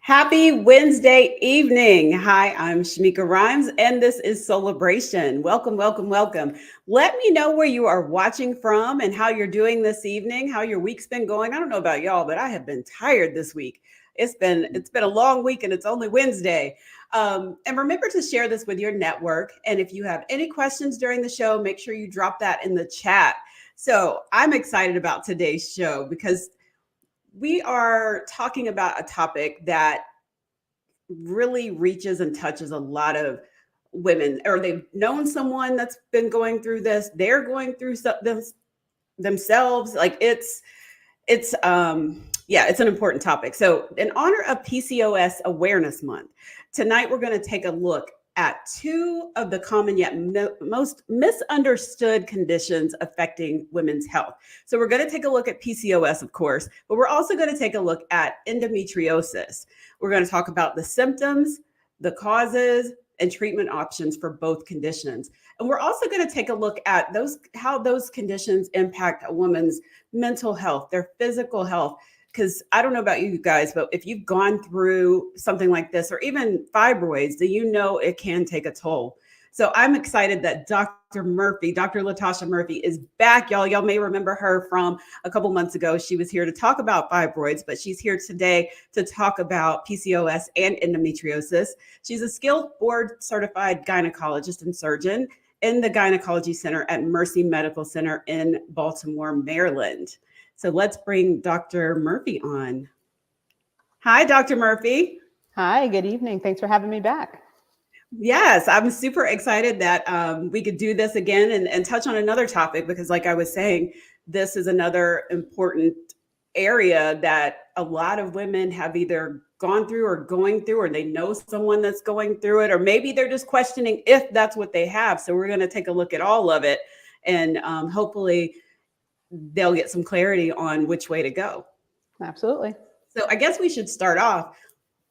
Happy Wednesday evening. Hi, I'm Shameika Rhymes, and this is Soulibration. Welcome, welcome, welcome. Let me know where you are watching from and how you're doing this evening, how your week's been going. I don't know about y'all, but I have been tired this week. It's been a long week and it's only Wednesday. And remember to share this with your network. And if you have any questions during the show, make sure you drop that in the chat. So I'm excited about today's show because we are talking about a topic that really reaches and touches a lot of women, or they've known someone that's been going through this. They're going through this themselves. Like it's an important topic. So in honor of PCOS Awareness Month, tonight we're going to take a look at two of the common yet most misunderstood conditions affecting women's health. So we're going to take a look at PCOS, of course, but we're also going to take a look at endometriosis. We're going to talk about the symptoms, the causes, and treatment options for both conditions. And we're also going to take a look at how those conditions impact a woman's mental health, their physical health. Because I don't know about you guys, but if you've gone through something like this, or even fibroids, then you know it can take a toll. So I'm excited that Dr. Latasha Murphy is back, y'all. Y'all may remember her from a couple months ago. She was here to talk about fibroids, but she's here today to talk about PCOS and endometriosis. She's a skilled board certified gynecologist and surgeon in the Gynecology Center at Mercy Medical Center in Baltimore, Maryland. So let's bring Dr. Murphy on. Hi, Dr. Murphy. Hi, good evening. Thanks for having me back. Yes, I'm super excited that we could do this again and touch on another topic because, like I was saying, this is another important area that a lot of women have either gone through or going through, or they know someone that's going through it, or maybe they're just questioning if that's what they have. So we're going to take a look at all of it and hopefully they'll get some clarity on which way to go. Absolutely. So I guess we should start off.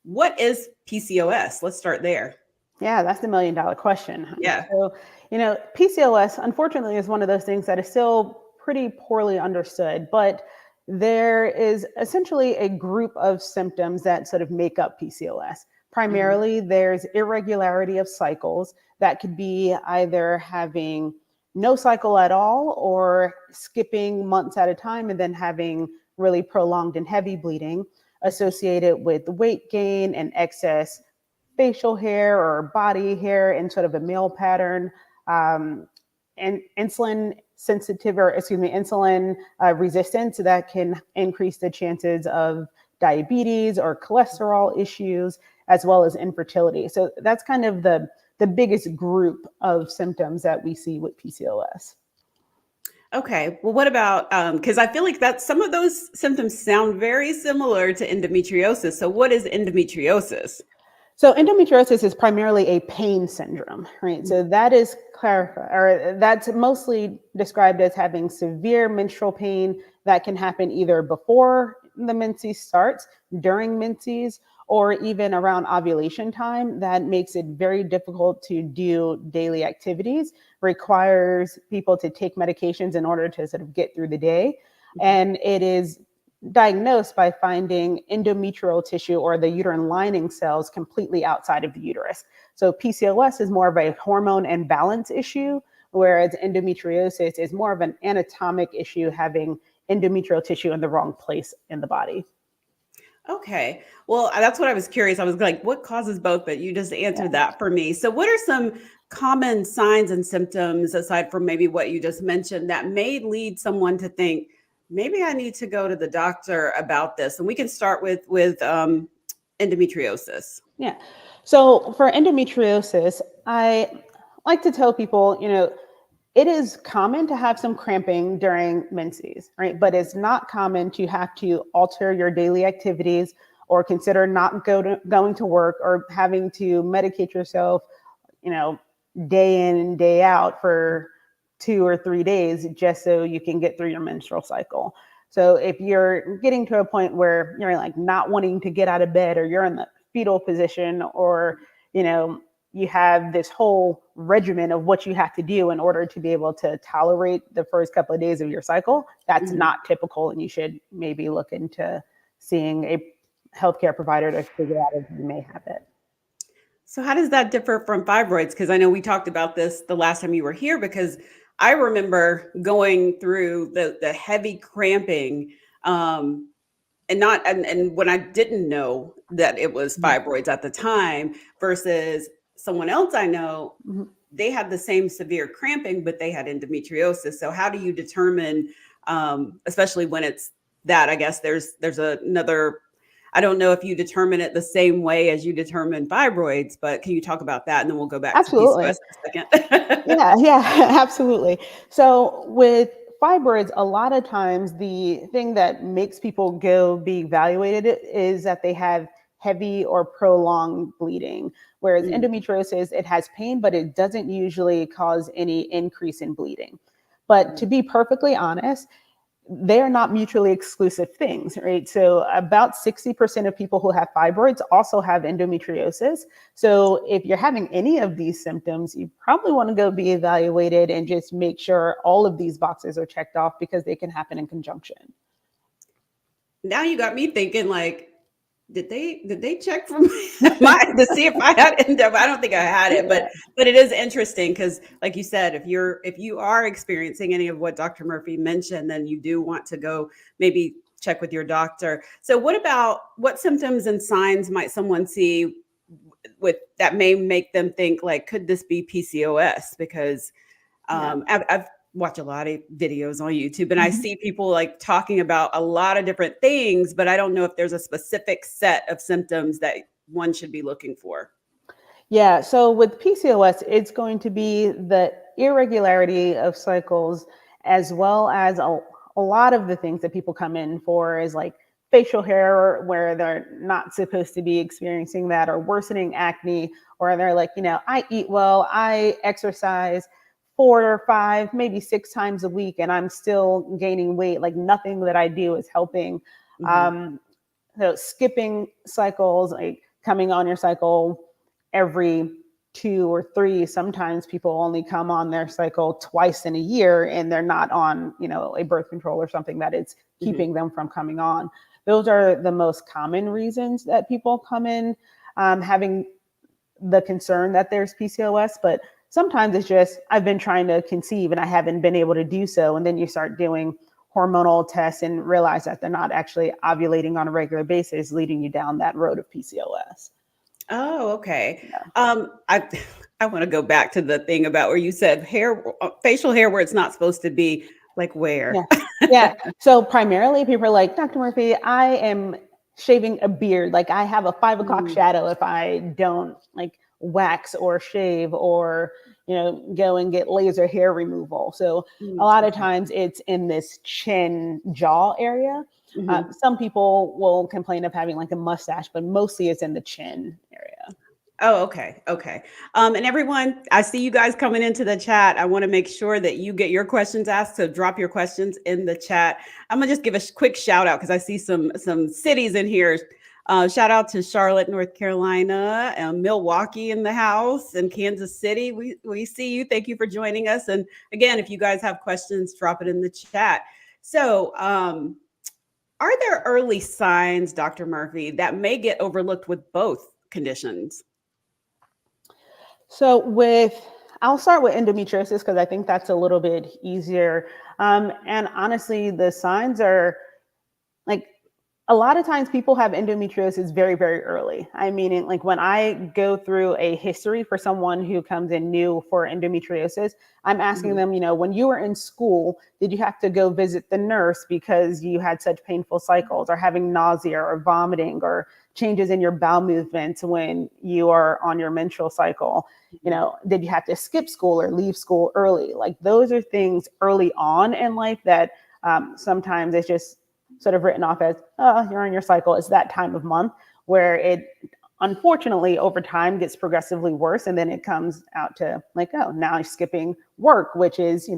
What is PCOS? Let's start there. Yeah, that's the $1,000,000 question. Yeah. So, PCOS, unfortunately, is one of those things that is still pretty poorly understood, but there is essentially a group of symptoms that sort of make up PCOS. Primarily, there's irregularity of cycles that could be either having no cycle at all or skipping months at a time and then having really prolonged and heavy bleeding associated with weight gain and excess facial hair or body hair in sort of a male pattern, and insulin resistance that can increase the chances of diabetes or cholesterol issues, as well as infertility. So that's kind of the biggest group of symptoms that we see with PCOS. Okay. Well, what about, because I feel like that some of those symptoms sound very similar to endometriosis. So what is endometriosis? So endometriosis is primarily a pain syndrome, right? So that's mostly described as having severe menstrual pain that can happen either before the menses starts, during menses, or even around ovulation time. That makes it very difficult to do daily activities, requires people to take medications in order to sort of get through the day. And it is diagnosed by finding endometrial tissue or the uterine lining cells completely outside of the uterus. So PCOS is more of a hormone imbalance issue, whereas endometriosis is more of an anatomic issue, having endometrial tissue in the wrong place in the body. Okay. Well, that's what I was curious. I was like, what causes both? But you just answered that for me. So what are some common signs and symptoms, aside from maybe what you just mentioned, that may lead someone to think, maybe I need to go to the doctor about this? And we can start with endometriosis. Yeah. So for endometriosis, I like to tell people, it is common to have some cramping during menses, right? But it's not common to have to alter your daily activities or consider not going to work or having to medicate yourself, day in and day out for 2 or 3 days just so you can get through your menstrual cycle. So if you're getting to a point where you're like not wanting to get out of bed, or you're in the fetal position, or, you have this whole regimen of what you have to do in order to be able to tolerate the first couple of days of your cycle, that's not typical. And you should maybe look into seeing healthcare provider to figure out if you may have it. So how does that differ from fibroids? Because I know we talked about this the last time you were here, because I remember going through the heavy cramping, and when I didn't know that it was fibroids at the time, versus someone else I know, Mhm. they had the same severe cramping, but they had endometriosis. So how do you determine, especially when it's that, I guess there's another, I don't know if you determine it the same way as you determine fibroids, but can you talk about that? And then we'll go back to PCOS Absolutely. in a second. Yeah, absolutely. So with fibroids, a lot of times the thing that makes people go be evaluated is that they have heavy or prolonged bleeding. Whereas Mm, endometriosis, it has pain, but it doesn't usually cause any increase in bleeding. But to mm. be perfectly honest, they are not mutually exclusive things, right? So about 60% of people who have fibroids also have endometriosis. So if you're having any of these symptoms, you probably want to go be evaluated and just make sure all of these boxes are checked off, because they can happen in conjunction. Now you got me thinking, like, did they check for my to see if I had endo? I don't think I had it, Yeah. but it is interesting because, like you said, if you are experiencing any of what Dr. Murphy mentioned, then you do want to go maybe check with your doctor. So what symptoms and signs might someone see with that may make them think, like, could this be PCOS? Because Yeah. I've watched a lot of videos on YouTube, and I Mhm. see people like talking about a lot of different things, but I don't know if there's a specific set of symptoms that one should be looking for. Yeah, so with PCOS, it's going to be the irregularity of cycles, as well as a lot of the things that people come in for is like facial hair, where they're not supposed to be experiencing that, or worsening acne, or they're like, I eat well, I exercise 4 or 5, maybe 6 times a week, and I'm still gaining weight. Like nothing that I do is helping. Mhm. Um, so skipping cycles, like coming on your cycle every 2 or 3. Sometimes people only come on their cycle twice in a year, and they're not on, a birth control or something that is Mhm. keeping them from coming on. Those are the most common reasons that people come in, having the concern that there's PCOS. But sometimes it's just, I've been trying to conceive and I haven't been able to do so. And then you start doing hormonal tests and realize that they're not actually ovulating on a regular basis, leading you down that road of PCOS. Oh, okay. Yeah. I I want to go back to the thing about where you said hair, facial hair, where it's not supposed to be. Like Yeah. where? Yeah. So primarily people are like, Dr. Murphy, I am shaving a beard. Like I have a 5 o'clock Mm, shadow if I don't like wax or shave, or, go and get laser hair removal. So a lot of okay. times it's in this chin jaw area. Mhm. Some people will complain of having like a mustache, but mostly it's in the chin area. Oh, okay. Okay. And everyone, I see you guys coming into the chat. I want to make sure that you get your questions asked. So drop your questions in the chat. I'm gonna just give a quick shout out because I see some cities in here. Shout out to Charlotte, North Carolina, and Milwaukee in the house, and Kansas City. We see you. Thank you for joining us. And again, if you guys have questions, drop it in the chat. So, are there early signs, Dr. Murphy, that may get overlooked with both conditions? So I'll start with endometriosis because I think that's a little bit easier. And honestly, the signs are like, a lot of times people have endometriosis very, very early. I mean, like when I go through a history for someone who comes in new for endometriosis, I'm asking Mhm. them, when you were in school, did you have to go visit the nurse because you had such painful cycles, or having nausea or vomiting or changes in your bowel movements when you are on your menstrual cycle? Did you have to skip school or leave school early? Like those are things early on in life that sometimes it's just sort of written off as, oh, you're on your cycle. It's that time of month, where it unfortunately over time gets progressively worse. And then it comes out to like, oh, now you're skipping work, which is,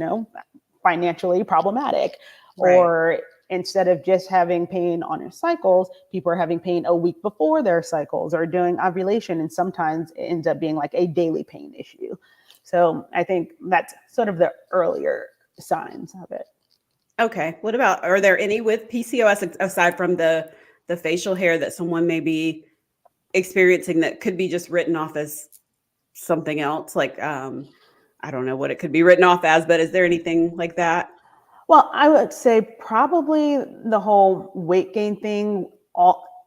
financially problematic. Right. Or instead of just having pain on your cycles, people are having pain a week before their cycles, or doing ovulation. And sometimes it ends up being like a daily pain issue. So I think that's sort of the earlier signs of it. Okay. What about, are there any with PCOS aside from the facial hair that someone may be experiencing that could be just written off as something else? Like, I don't know what it could be written off as, but is there anything like that? Well, I would say probably the whole weight gain thing,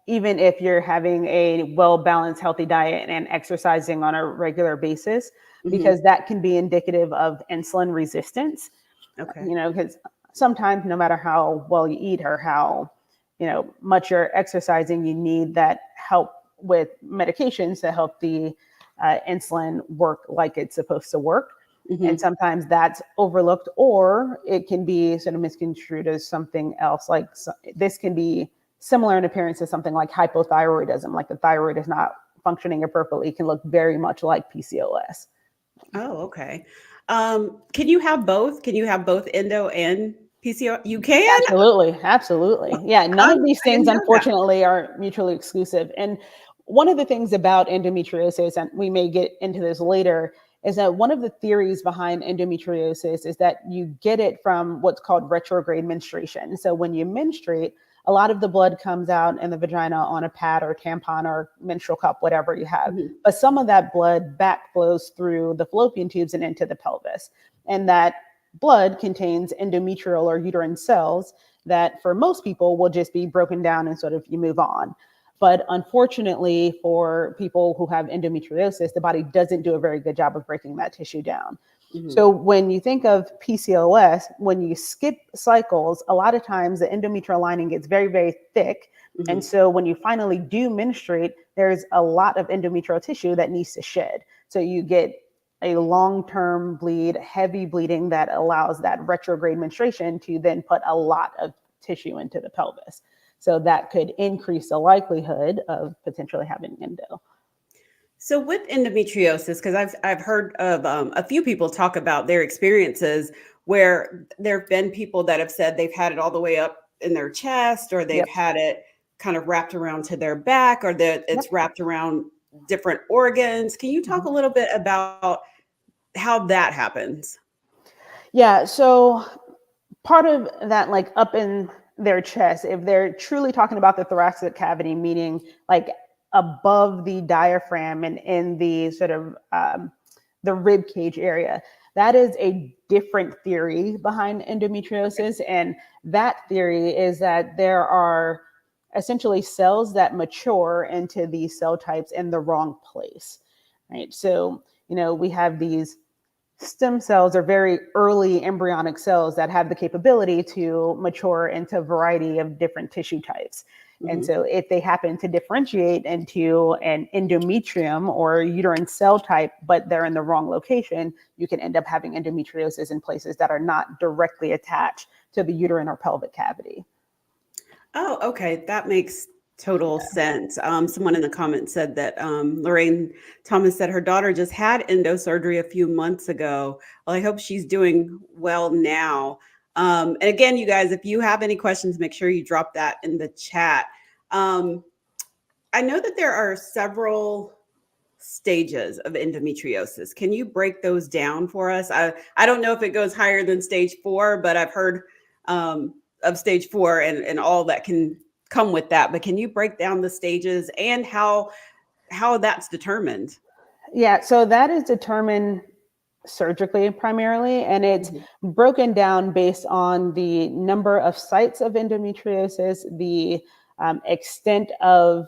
even if you're having a well-balanced, healthy diet and exercising on a regular basis, Hmm. because that can be indicative of insulin resistance. Okay. Because sometimes no matter how well you eat or how, much you're exercising, you need that help with medications to help the insulin work like it's supposed to work. And Hmm. sometimes that's overlooked, or it can be sort of misconstrued as something else. Like this can be similar in appearance to something like hypothyroidism, like the thyroid is not functioning appropriately. It can look very much like PCOS. Oh, okay. Can you have both? Can you have both endo and PCO? You can? Absolutely, absolutely. Yeah, none of these I things, didn't know that. unfortunately, are mutually exclusive. And one of the things about endometriosis, and we may get into this later, is that one of the theories behind endometriosis is that you get it from what's called retrograde menstruation. So when you menstruate, a lot of the blood comes out in the vagina on a pad or tampon or menstrual cup, whatever you have. Mhm. But some of that blood back flows through the fallopian tubes and into the pelvis. And that blood contains endometrial or uterine cells that for most people will just be broken down and sort of you move on. But unfortunately, for people who have endometriosis, the body doesn't do a very good job of breaking that tissue down. Mhm. So when you think of PCOS, when you skip cycles, a lot of times the endometrial lining gets very, very thick. And Mhm. so when you finally do menstruate, there's a lot of endometrial tissue that needs to shed. So you get a long-term bleed, heavy bleeding that allows that retrograde menstruation to then put a lot of tissue into the pelvis. So that could increase the likelihood of potentially having endo. So with endometriosis, because I've heard of a few people talk about their experiences where there have been people that have said they've had it all the way up in their chest, or they've Yep. had it kind of wrapped around to their back, or that Yep. it's wrapped around different organs. Can you talk Mhm. a little bit about how that happens? Yeah. So part of that, like up in their chest, if they're truly talking about the thoracic cavity, meaning like above the diaphragm and in the sort of the rib cage area, that is a different theory behind Okay. endometriosis. And that theory is that there are essentially cells that mature into these cell types in the wrong place, right? So, we have these stem cells are very early embryonic cells that have the capability to mature into a variety of different tissue types. And Mhm. so if they happen to differentiate into an endometrium or uterine cell type, but they're in the wrong location, you can end up having endometriosis in places that are not directly attached to the uterine or pelvic cavity. Oh, okay. That makes total sense. Someone in the comments said that Lorraine Thomas said her daughter just had endo surgery a few months ago. Well, I hope she's doing well now. And again, you guys, if you have any questions, make sure you drop that in the chat. Um, I know that there are several stages of endometriosis. Can you break those down for us? I don't know if it goes higher than stage 4, but I've heard of stage 4 and all that can come with that. But can you break down the stages and how that's determined? Yeah, so that is determined surgically primarily, and it's Mhm. broken down based on the number of sites of endometriosis, the extent of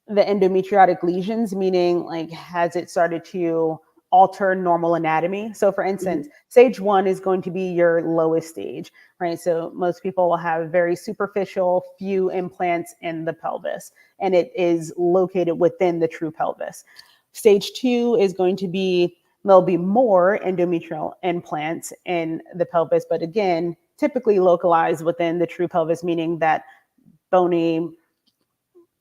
the endometriotic lesions, meaning like has it started to alter normal anatomy. So for instance, Mhm. stage 1 is going to be your lowest stage, right? So most people will have very superficial few implants in the pelvis, and it is located within the true pelvis. Stage 2 is going to be, there'll be more endometrial implants in the pelvis, but again, typically localized within the true pelvis, meaning that bony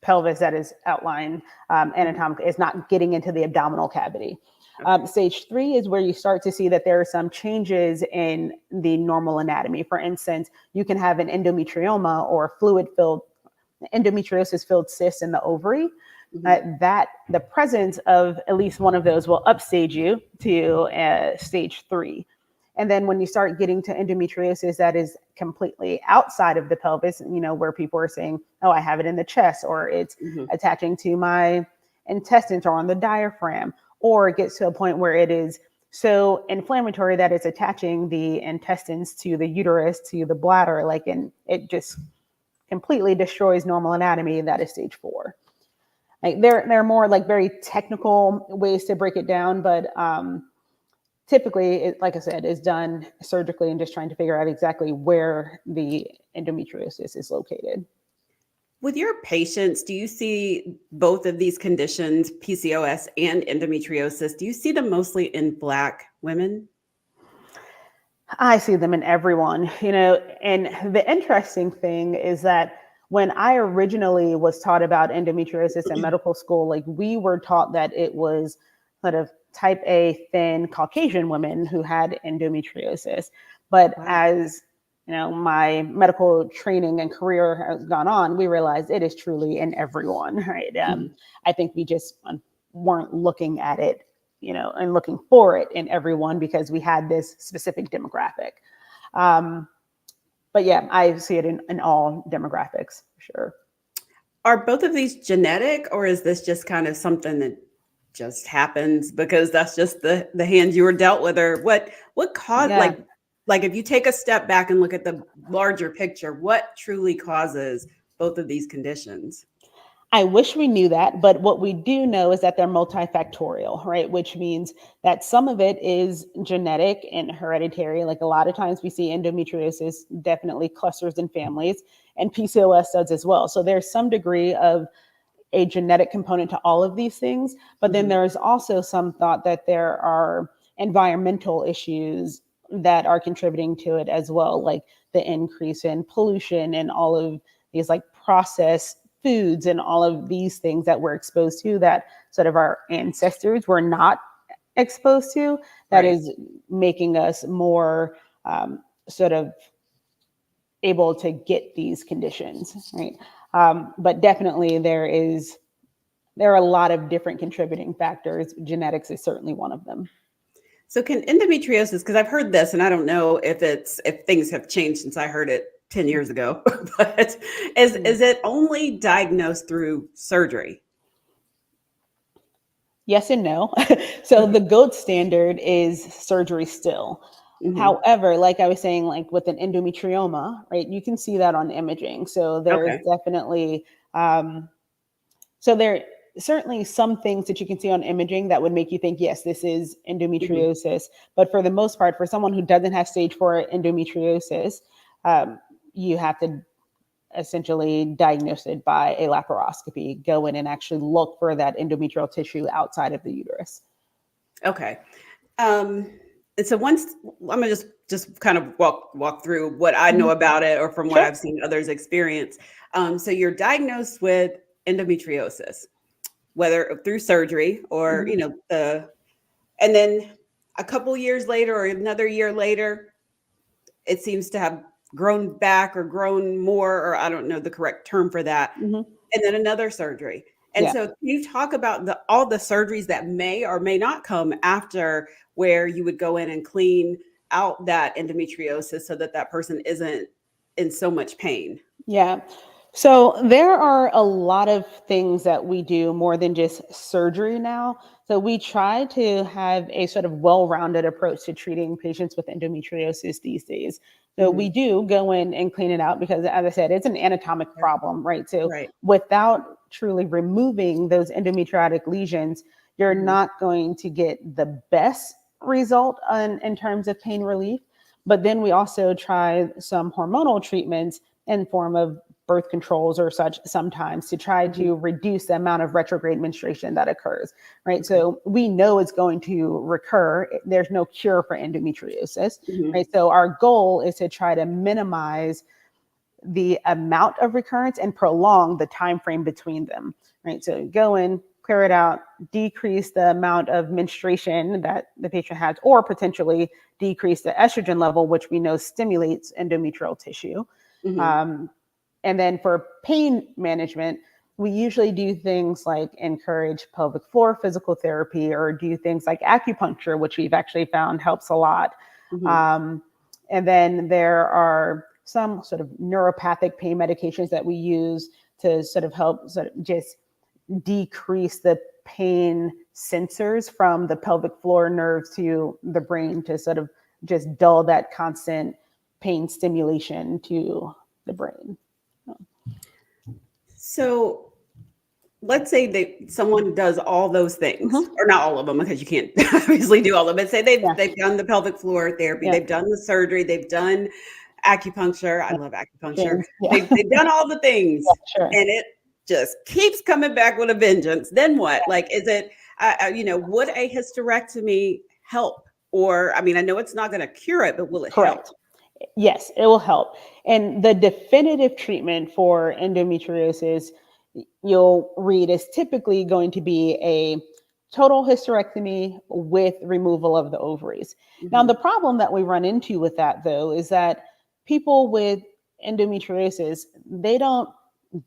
pelvis that is outlined Mhm. anatomically is not getting into the abdominal cavity. Okay. Stage 3 is where you start to see that there are some changes in the normal anatomy. For instance, you can have an endometrioma or fluid filled endometriosis filled cyst in the ovary. Mhm. That the presence of at least one of those will upstage you to stage 3. And then when you start getting to endometriosis that is completely outside of the pelvis, where people are saying, oh, I have it in the chest, or it's attaching to my intestines or on the diaphragm, or it gets to a point where it is so inflammatory that it's attaching the intestines to the uterus, to the bladder, and it just completely destroys normal anatomy. That is stage 4. Like there are more like very technical ways to break it down, but typically, like I said, is done surgically and just trying to figure out exactly where the endometriosis is located. With your patients, do you see both of these conditions, PCOS and endometriosis, do you see them mostly in Black women? I see them in everyone, and the interesting thing is that when I originally was taught about endometriosis in medical school, we were taught that it was sort of type A thin Caucasian women who had endometriosis. But as my medical training and career has gone on, we realized it is truly in everyone, right? I think we just weren't looking at it, and looking for it in everyone because we had this specific demographic. But yeah, I see it in all demographics, for sure. Are both of these genetic, or is this just kind of something that just happens because that's just the hand you were dealt with? Or what caused, like if you take a step back and look at the larger picture, what truly causes both of these conditions? I wish we knew that, but what we do know is that they're multifactorial, right? Which means that some of it is genetic and hereditary. Like a lot of times we see endometriosis definitely clusters in families, and PCOS does as well. So there's some degree of a genetic component to all of these things, but then there's also some thought that there are environmental issues that are contributing to it as well, like the increase in pollution and all of these like processed foods and all of these things that we're exposed to that sort of our ancestors were not exposed to, that is making us more sort of able to get these conditions, right? But definitely there are a lot of different contributing factors. Genetics is certainly one of them. So can endometriosis, because I've heard this and I don't know if things have changed since I heard it 10 years ago, but is it only diagnosed through surgery? Yes and no. So the gold standard is surgery still. However, like I was saying, like with an endometrioma, right, you can see that on imaging. So there's definitely, so there certainly some things that you can see on imaging that would make you think, yes, this is endometriosis. But for the most part, for someone who doesn't have stage 4 endometriosis, you have to essentially diagnose it by a laparoscopy, go in and actually look for that endometrial tissue outside of the uterus. Okay. And so once I'm gonna just kind of walk through what I know about it or from what I've seen others experience. So you're diagnosed with endometriosis, whether through surgery or and then a couple years later or another year later, it seems to have grown back or grown more, or I don't know the correct term for that. And then another surgery. And so can you talk about all the surgeries that may or may not come after, where you would go in and clean out that endometriosis so that person isn't in so much pain? Yeah. So there are a lot of things that we do more than just surgery now. So we try to have a sort of well-rounded approach to treating patients with endometriosis these days. So we do go in and clean it out because, as I said, it's an anatomic problem, right? So without truly removing those endometriotic lesions, you're not going to get the best result in terms of pain relief. But then we also try some hormonal treatments in form of birth controls or such sometimes to try to reduce the amount of retrograde menstruation that occurs, right? So we know it's going to recur. There's no cure for endometriosis, right? So our goal is to try to minimize the amount of recurrence and prolong the time frame between them, right? So go in, clear it out, decrease the amount of menstruation that the patient has, or potentially decrease the estrogen level, which we know stimulates endometrial tissue. And then for pain management, we usually do things like encourage pelvic floor physical therapy or do things like acupuncture, which we've actually found helps a lot. And then there are some sort of neuropathic pain medications that we use to sort of help sort of just decrease the pain sensors from the pelvic floor nerves to the brain to sort of just dull that constant pain stimulation to the brain. So let's say someone does all those things, or not all of them, because you can't obviously do all of them, but say they've done the pelvic floor therapy, they've done the surgery, they've done acupuncture. I love acupuncture. They've done all the things, and it just keeps coming back with a vengeance. Then what? Like, is it, would a hysterectomy help? Or, I mean, I know it's not going to cure it, but will it help? Yes, it will help. And the definitive treatment for endometriosis, you'll read, is typically going to be a total hysterectomy with removal of the ovaries. Now, the problem that we run into with that, though, is that people with endometriosis, they don't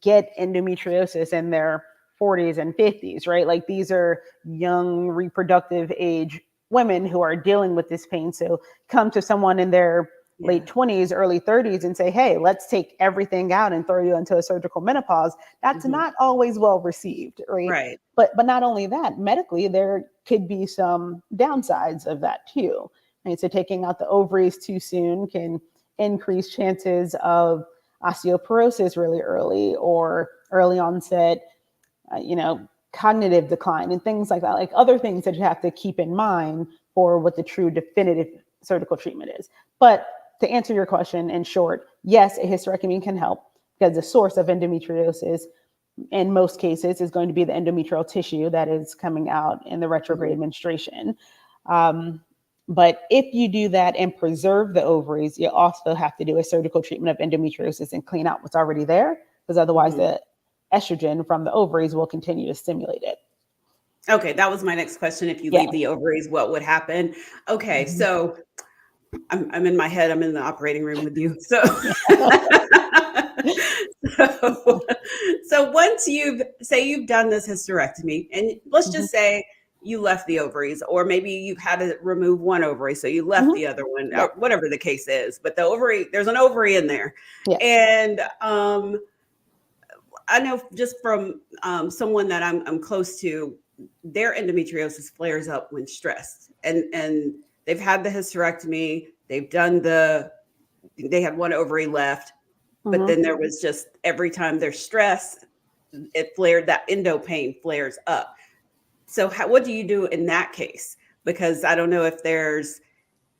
get endometriosis in their 40s and 50s, right? Like, these are young reproductive age women who are dealing with this pain. So come to someone in their late 20s, early 30s and say, hey, let's take everything out and throw you into a surgical menopause. That's not always well received, right? But not only that, medically, there could be some downsides of that too. Right? So taking out the ovaries too soon can increase chances of osteoporosis really early, or early onset, cognitive decline and things like that, like other things that you have to keep in mind for what the true definitive surgical treatment is. But to answer your question in short, yes, a hysterectomy can help, because the source of endometriosis in most cases is going to be the endometrial tissue that is coming out in the retrograde menstruation. But if you do that and preserve the ovaries, you also have to do a surgical treatment of endometriosis and clean out what's already there, because otherwise the estrogen from the ovaries will continue to stimulate it. Okay, that was my next question. If you leave the ovaries, what would happen? Okay, so I'm in my head. I'm in the operating room with you. So, so once you've done this hysterectomy, and let's just say you left the ovaries, or maybe you've had to remove one ovary, so you left the other one, or whatever the case is. But the ovary, there's an ovary in there, and I know just from someone that I'm close to, their endometriosis flares up when stressed, and they've had the hysterectomy, they had one ovary left, but then there was just, every time they're stressed, it flared, that endo pain flares up. So what do you do in that case? Because I don't know if there's,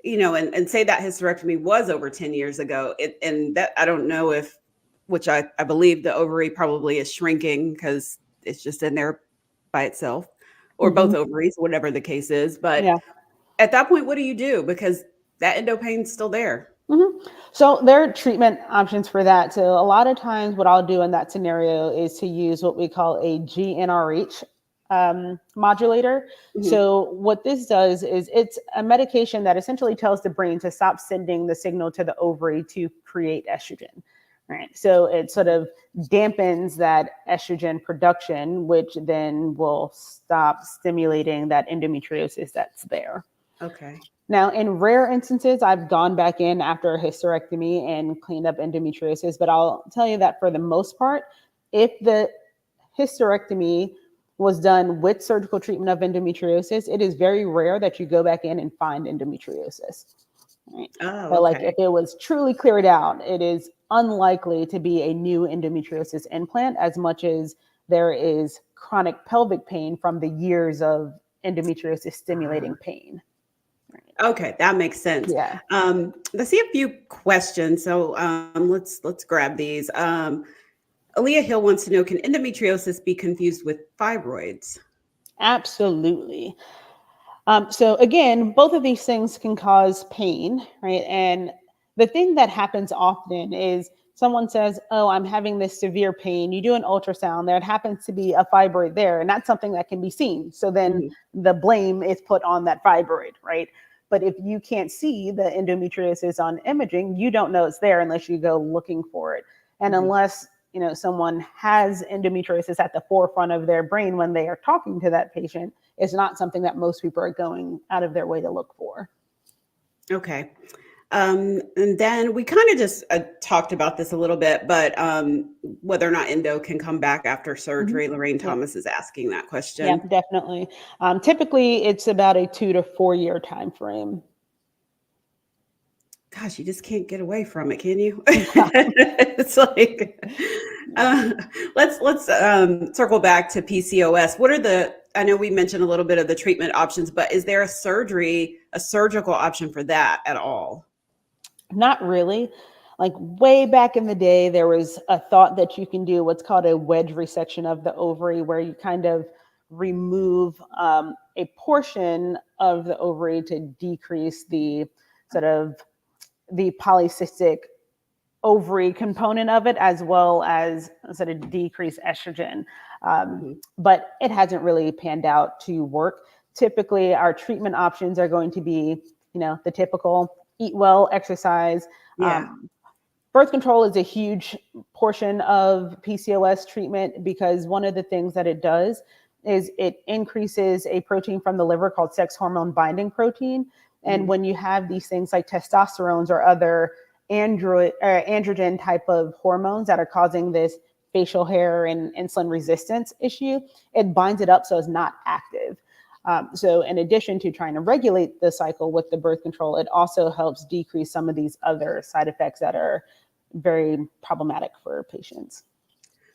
and say that hysterectomy was over 10 years ago, and that, I don't know if, which I believe the ovary probably is shrinking because it's just in there by itself, or both ovaries, whatever the case is. But at that point, what do you do? Because that endo pain's still there. So there are treatment options for that. So a lot of times what I'll do in that scenario is to use what we call a GnRH modulator. So what this does is, it's a medication that essentially tells the brain to stop sending the signal to the ovary to create estrogen. Right. So it sort of dampens that estrogen production, which then will stop stimulating that endometriosis that's there. Okay. Now, in rare instances, I've gone back in after a hysterectomy and cleaned up endometriosis, but I'll tell you that for the most part, if the hysterectomy was done with surgical treatment of endometriosis, it is very rare that you go back in and find endometriosis. Right? But like, if it was truly cleared out, it is unlikely to be a new endometriosis implant, as much as there is chronic pelvic pain from the years of endometriosis stimulating pain. Okay, that makes sense. Let's see a few questions. So let's grab these. Aaliyah Hill wants to know, can endometriosis be confused with fibroids? Absolutely. So again, both of these things can cause pain, right? And the thing that happens often is someone says, oh, I'm having this severe pain. You do an ultrasound, there happens to be a fibroid there, and that's something that can be seen. So then the blame is put on that fibroid, right? But if you can't see the endometriosis on imaging, you don't know it's there unless you go looking for it. And unless someone has endometriosis at the forefront of their brain when they are talking to that patient, it's not something that most people are going out of their way to look for. Okay. And then we kind of just talked about this a little bit, but whether or not endo can come back after Mhm. surgery, Lorraine Yeah. Thomas is asking that Yeah, question. definitely. Typically, it's about a 2 to 4 year time frame. Gosh, you just can't get away from it, can you? Yeah. It's like, Yeah. uh, let's circle back to PCOS. What are the? I know we mentioned a little bit of the treatment options, but is there a surgical option for that at all? Not really. Like way back in the day, there was a thought that you can do what's called a wedge resection of the ovary, where you kind of remove a portion of the ovary to decrease the sort of the polycystic ovary component of it, as well as sort of decrease estrogen. Mhm. But it hasn't really panned out to work. Typically, our treatment options are going to be, the typical eat well, exercise. Yeah. Birth control is a huge portion of PCOS treatment because one of the things that it does is it increases a protein from the liver called sex hormone binding protein. And Mhm. when you have these things like testosterones or other androgen type of hormones that are causing this facial hair and insulin resistance issue, it binds it up so it's not active. So, in addition to trying to regulate the cycle with the birth control, it also helps decrease some of these other side effects that are very problematic for patients.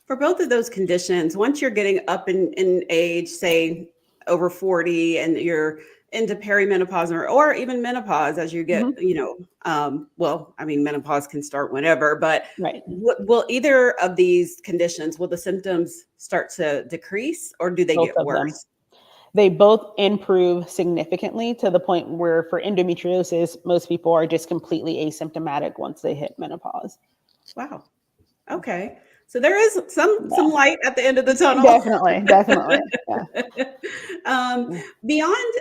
For both of those conditions, once you're getting up in age, say over 40, and you're into perimenopause or even menopause as you get, Hmm. well, I mean, menopause can start whenever, but Right. will either of these conditions, will the symptoms start to decrease or do they Both get of them. worse? They both improve significantly to the point where for endometriosis, most people are just completely asymptomatic once they hit menopause. Wow. Okay. So there is some Yeah, light at the end of the tunnel. definitely. Definitely. Yeah. um, beyond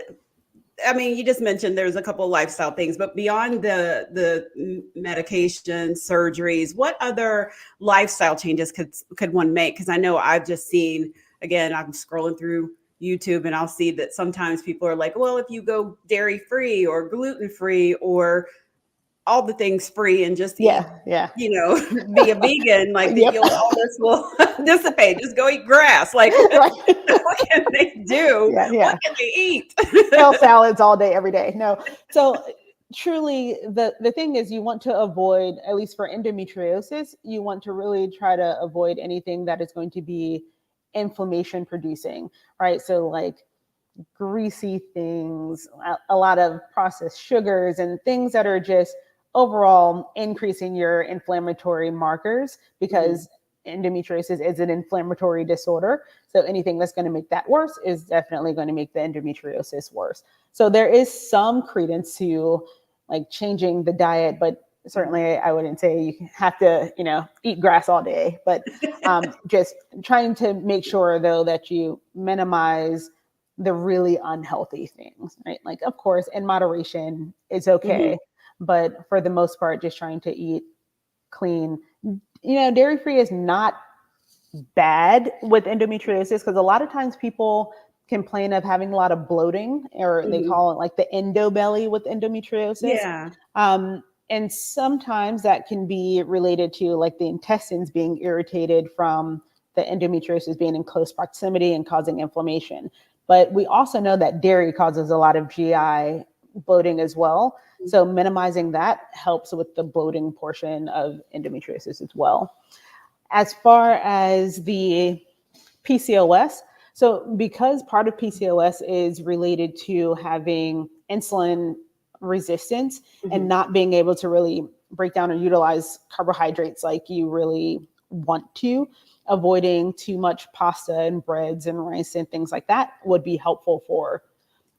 I mean, you just mentioned there's a couple of lifestyle things, but beyond the medication, surgeries, what other lifestyle changes could one make? Because I know I've just seen, again, I'm scrolling through YouTube and I'll see that sometimes people are like, well, if you go dairy free or gluten free or all the things free and just eat, Yeah. Yeah. be a vegan, like that, Yep. you'll all this will dissipate. Just go eat grass. Like, Right. what can they do? Yeah. What Yeah. can they eat? Kale salads all day, every day. No. So truly the thing is you want to avoid, at least for endometriosis, you want to really try to avoid anything that is going to be inflammation producing, right? So like greasy things, a lot of processed sugars and things that are just overall increasing your inflammatory markers Mhm. because endometriosis is an inflammatory disorder. So anything that's going to make that worse is definitely going to make the endometriosis worse. So there is some credence to like changing the diet, but Mhm. certainly I wouldn't say you have to, eat grass all day, but just trying to make sure though that you minimize the really unhealthy things, right? Like, of course, in moderation, it's Mhm. okay. But for the most part, just trying to eat clean. Dairy free is not bad with endometriosis because a lot of times people complain of having a lot of bloating, or they Mhm. call it like the endo belly with endometriosis. Yeah. And sometimes that can be related to like the intestines being irritated from the endometriosis being in close proximity and causing inflammation. But we also know that dairy causes a lot of GI bloating as well. So minimizing that helps with the bloating portion of endometriosis as well. As far as the PCOS, so because part of PCOS is related to having insulin resistance and Mhm. not being able to really break down or utilize carbohydrates like you really want to, avoiding too much pasta and breads and rice and things like that would be helpful for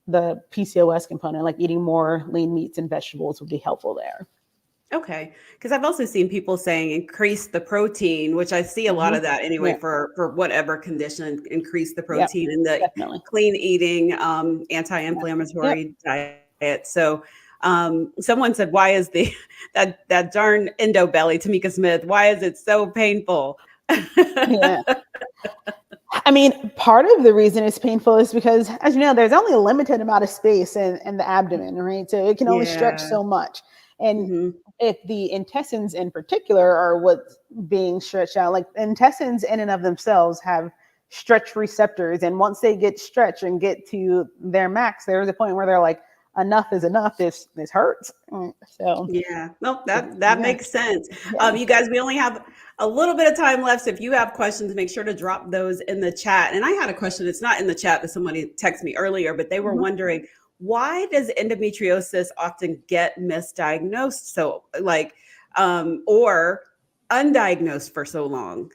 the PCOS component. Like eating more lean meats and vegetables would be helpful there. Okay. Because I've also seen people saying increase the protein, which I see a lot Hmm. of that anyway Yeah. for whatever condition, increase the Yep. protein and the Definitely. clean eating, Yeah. Yep. anti-inflammatory diet. So someone said, why is the that darn endo belly, Tamika Smith, why is it so painful? Yeah. I mean, part of the reason it's painful is because, as you know, there's only a limited amount of space in the abdomen, right? So it can only stretch Yeah. so much. And Hmm. if the intestines in particular are what's being stretched out, like intestines in and of themselves have stretch receptors. And once they get stretched and get to their max, there's a point where they're like, enough is enough. This hurts. So Yeah, no, that yeah, makes sense. yeah. You guys, we only have a little bit of time left. So if you have questions, make sure to drop those in the chat. And I had a question. It's not in the chat, but somebody texted me earlier. But they were Mhm. wondering, why does endometriosis often get misdiagnosed or undiagnosed for so long?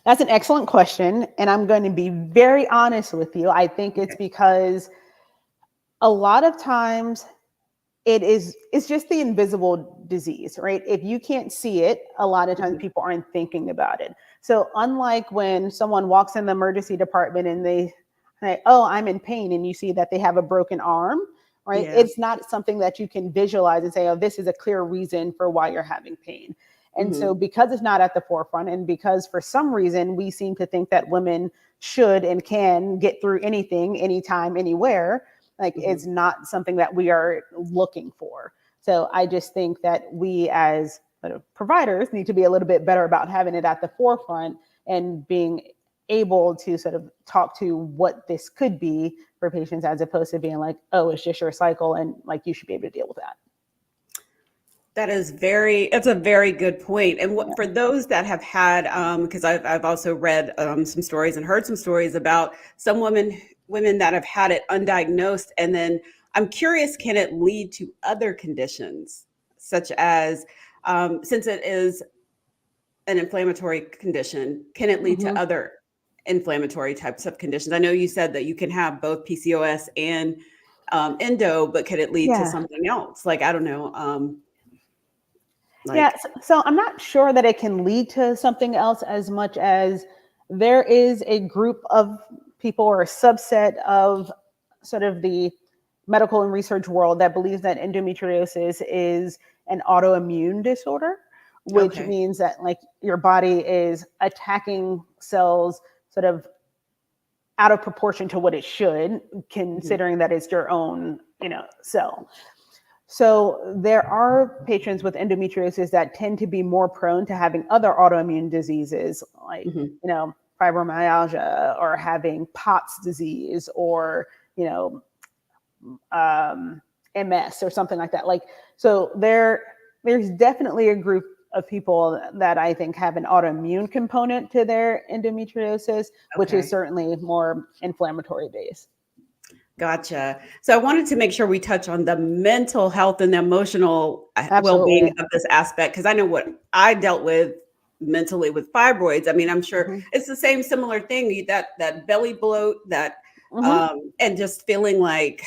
That's an excellent question. And I'm going to be very honest with you. I think it's Okay. because a lot of times it's just the invisible disease, right? If you can't see it, a lot of times Mhm. people aren't thinking about it. So unlike when someone walks in the emergency department and they say, oh, I'm in pain, and you see that they have a broken arm, right? Yeah. It's not something that you can visualize and say, oh, this is a clear reason for why you're having pain. And so Hmm. because it's not at the forefront, and because for some reason we seem to think that women should and can get through anything, anytime, anywhere, like Hmm. it's not something that we are looking for. So I just think that we as sort of providers need to be a little bit better about having it at the forefront and being able to sort of talk to what this could be for patients, as opposed to being like, oh, it's just your cycle and like you should be able to deal with that. It's a very good point. And what, Yeah. for those that have had, because I've also read some stories and heard some stories about some women that have had it undiagnosed. And then I'm curious, can it lead to other conditions, such as, since it is an inflammatory condition, can it lead to Hmm. other inflammatory types of conditions? I know you said that you can have both PCOS and endo, but could it lead to Yeah. something else? Like, I don't know, Yeah, like, so I'm not sure that it can lead to something else as much as there is a group of people or a subset of sort of the medical and research world that believes that endometriosis is an autoimmune disorder, which okay. means that like your body is attacking cells sort of out of proportion to what it should, Mhm. considering that it's your own, cell. So there are patients with endometriosis that tend to be more prone to having other autoimmune diseases like, Mhm. fibromyalgia, or having POTS disease, or, you know, um, MS or something like that. Like, so there's definitely a group of people that I think have an autoimmune component to their endometriosis, which is Okay. certainly more inflammatory based. Gotcha. So I wanted to make sure we touch on the mental health and the emotional well-being Absolutely. of this aspect, because I know what I dealt with mentally with fibroids. I mean, I'm sure Hmm. it's the same similar thing, that belly bloat, that Hmm. and just feeling like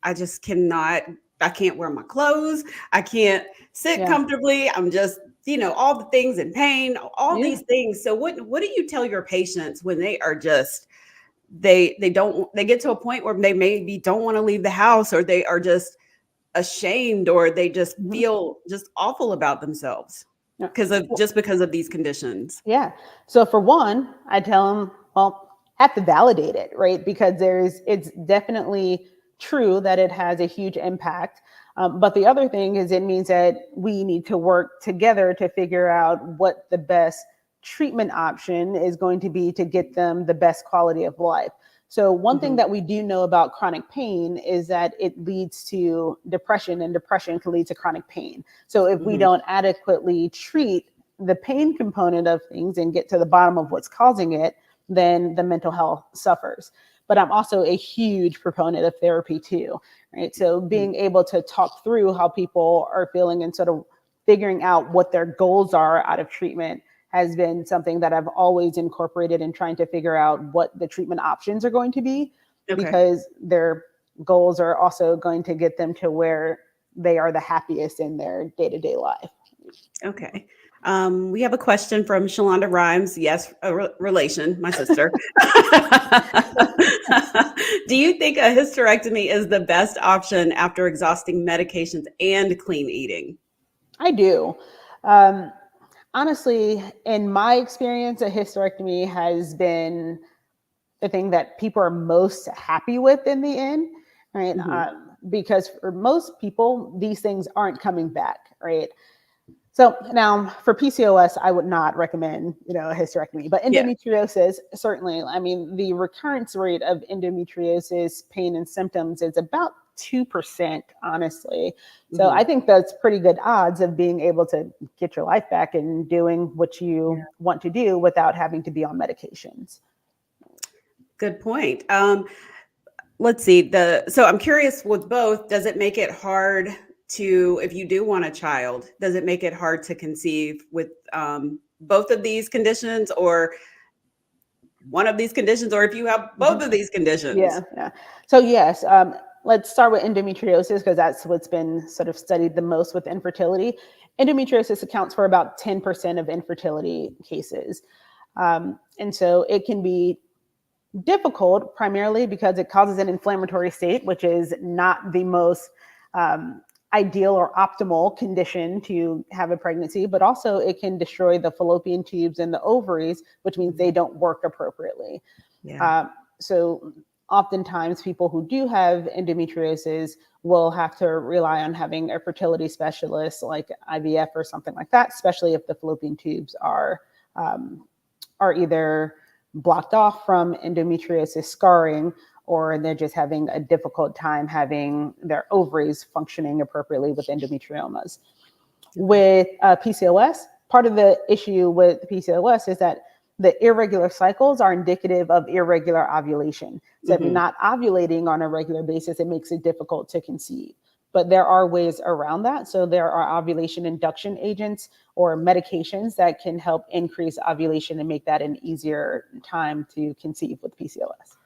I just cannot, I can't wear my clothes, I can't sit Yeah. comfortably. I'm just, all the things in pain, all Yeah. these things. So what do you tell your patients when they are just they get to a point where they maybe don't want to leave the house, or they are just ashamed, or they just Mhm. feel just awful about themselves Yeah. because of these conditions? Yeah. So for one, I tell them, well, have to validate it, right? Because it's definitely true that it has a huge impact. But the other thing is, it means that we need to work together to figure out what the best treatment option is going to be to get them the best quality of life. So one thing Mhm. that we do know about chronic pain is that it leads to depression, and depression can lead to chronic pain. So if we Mhm. don't adequately treat the pain component of things and get to the bottom of what's causing it, then the mental health suffers. But I'm also a huge proponent of therapy too, right? So Mhm. being able to talk through how people are feeling and sort of figuring out what their goals are out of treatment has been something that I've always incorporated in trying to figure out what the treatment options are going to be, Okay. because their goals are also going to get them to where they are the happiest in their day-to-day life. Okay. We have a question from Shalonda Rhymes. Yes, a relation, my sister. Do you think a hysterectomy is the best option after exhausting medications and clean eating? I do. Um, Honestly, in my experience, a hysterectomy has been the thing that people are most happy with in the end, right? Because for most people, these things aren't coming back, right? So now for PCOS, I would not recommend, a hysterectomy, but endometriosis, certainly. I mean, the recurrence rate of endometriosis pain and symptoms is about 2%, honestly. So I think that's pretty good odds of being able to get your life back and doing what you want to do without having to be on medications. Good point. Let's see. So I'm curious with both, does it make it hard to, if you do want a child, does it make it hard to conceive with both of these conditions or one of these conditions, or if you have both of these conditions? Yeah. So yes, let's start with endometriosis because that's what's been sort of studied the most with infertility. Endometriosis accounts for about 10% of infertility cases. And so it can be difficult primarily because it causes an inflammatory state, which is not the most ideal or optimal condition to have a pregnancy, but also it can destroy the fallopian tubes and the ovaries, which means they don't work appropriately. So oftentimes people who do have endometriosis will have to rely on having a fertility specialist like IVF or something like that, especially if the fallopian tubes are either blocked off from endometriosis scarring, or they're just having a difficult time having their ovaries functioning appropriately with endometriomas. With PCOS, part of the issue with PCOS is that the irregular cycles are indicative of irregular ovulation. So if you're not ovulating on a regular basis, it makes it difficult to conceive. But there are ways around that. So there are ovulation induction agents or medications that can help increase ovulation and make that an easier time to conceive with PCOS.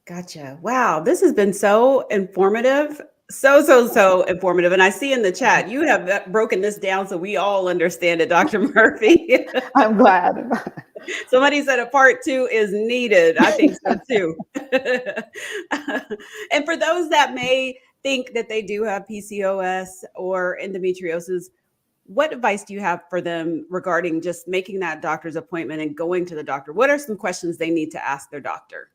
Gotcha. Wow. This has been so informative. So informative. And I see in the chat, you have broken this down so we all understand it, Dr. Murphy. I'm glad. Somebody said a part 2 is needed. I think so too. And for those that may think that they do have PCOS or endometriosis, what advice do you have for them regarding just making that doctor's appointment and going to the doctor? What are some questions they need to ask their doctor?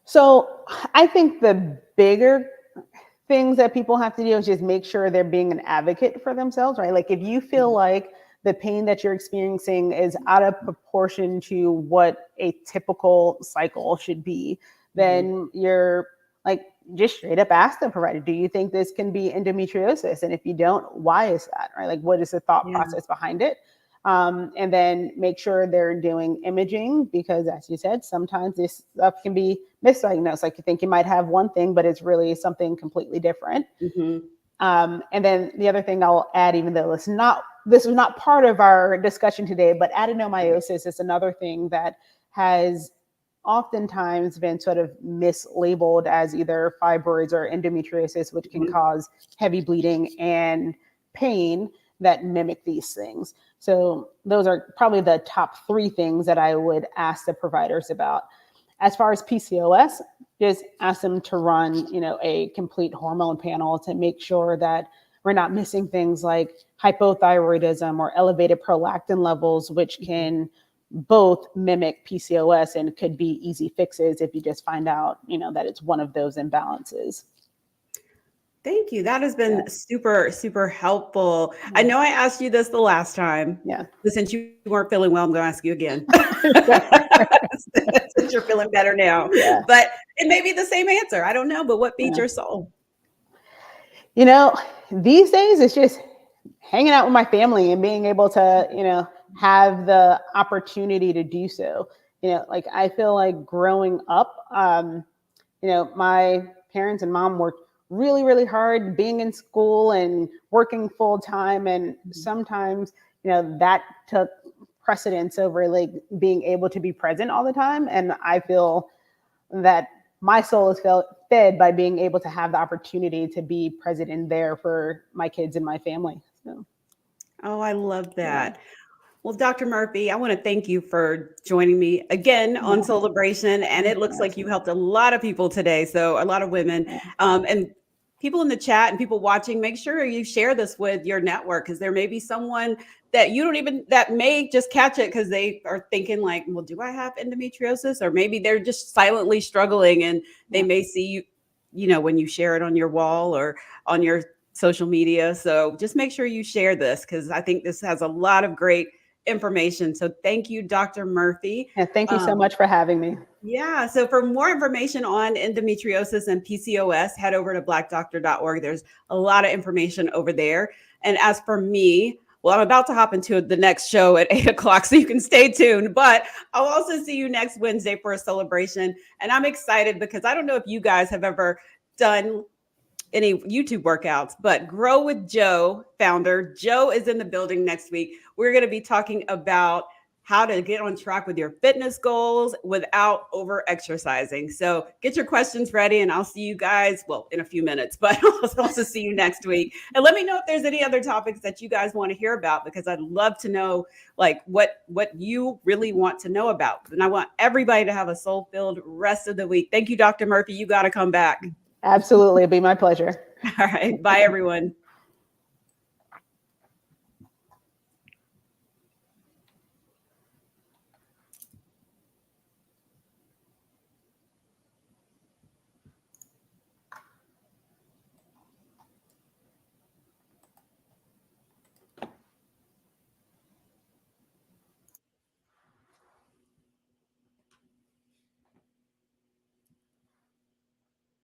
So I think the bigger things that people have to do is just make sure they're being an advocate for themselves, right? Like if you feel like the pain that you're experiencing is out of proportion to what a typical cycle should be, then you're like, just straight up ask the provider, do you think this can be endometriosis? And if you don't, why is that, right? Like what is the thought process behind it? And then make sure they're doing imaging because as you said, sometimes this stuff can be misdiagnosed. Like you think you might have one thing, but it's really something completely different. And then the other thing I'll add, even though this was not part of our discussion today, but adenomyosis is another thing that has oftentimes been sort of mislabeled as either fibroids or endometriosis, which can cause heavy bleeding and pain that mimic these things. So those are probably the top 3 things that I would ask the providers about. As far as PCOS, just ask them to run, a complete hormone panel to make sure that we're not missing things like hypothyroidism or elevated prolactin levels, which can both mimic PCOS and could be easy fixes if you just find out, that it's one of those imbalances. Thank you. That has been super, super helpful. I know I asked you this the last time. But since you weren't feeling well, I'm going to ask you again. Since you're feeling better now. But it may be the same answer. I don't know. But what feeds your soul? These days it's just hanging out with my family and being able to, have the opportunity to do so. Like I feel like growing up, my parents and mom worked really, really hard being in school and working full time. And sometimes, that took precedence over like being able to be present all the time. And I feel that my soul is fed by being able to have the opportunity to be present and there for my kids and my family. So. Oh, I love that. Well, Dr. Murphy, I want to thank you for joining me again on Soulibration. And it looks like you helped a lot of people today. So a lot of women and people in the chat and people watching, make sure you share this with your network because there may be someone that you don't even, that may just catch it because they are thinking like, well, do I have endometriosis? Or maybe they're just silently struggling and they may see you, you know, when you share it on your wall or on your social media. So just make sure you share this because I think this has a lot of great information. So thank you, Dr. Murphy. And thank you so much for having me. Yeah. So for more information on endometriosis and PCOS, head over to blackdoctor.org. There's a lot of information over there. And as for me, well, I'm about to hop into the next show at 8 o'clock, so you can stay tuned. But I'll also see you next Wednesday for a celebration. And I'm excited because I don't know if you guys have ever done any YouTube workouts, but Grow with Joe founder, Joe is in the building next week. We're going to be talking about how to get on track with your fitness goals without over exercising. So get your questions ready and I'll see you guys, well, in a few minutes, but I'll also see you next week. And let me know if there's any other topics that you guys want to hear about, because I'd love to know like what you really want to know about. And I want everybody to have a soul-filled rest of the week. Thank you, Dr. Murphy. You got to come back. Absolutely. It'd be my pleasure. All right. Bye, everyone.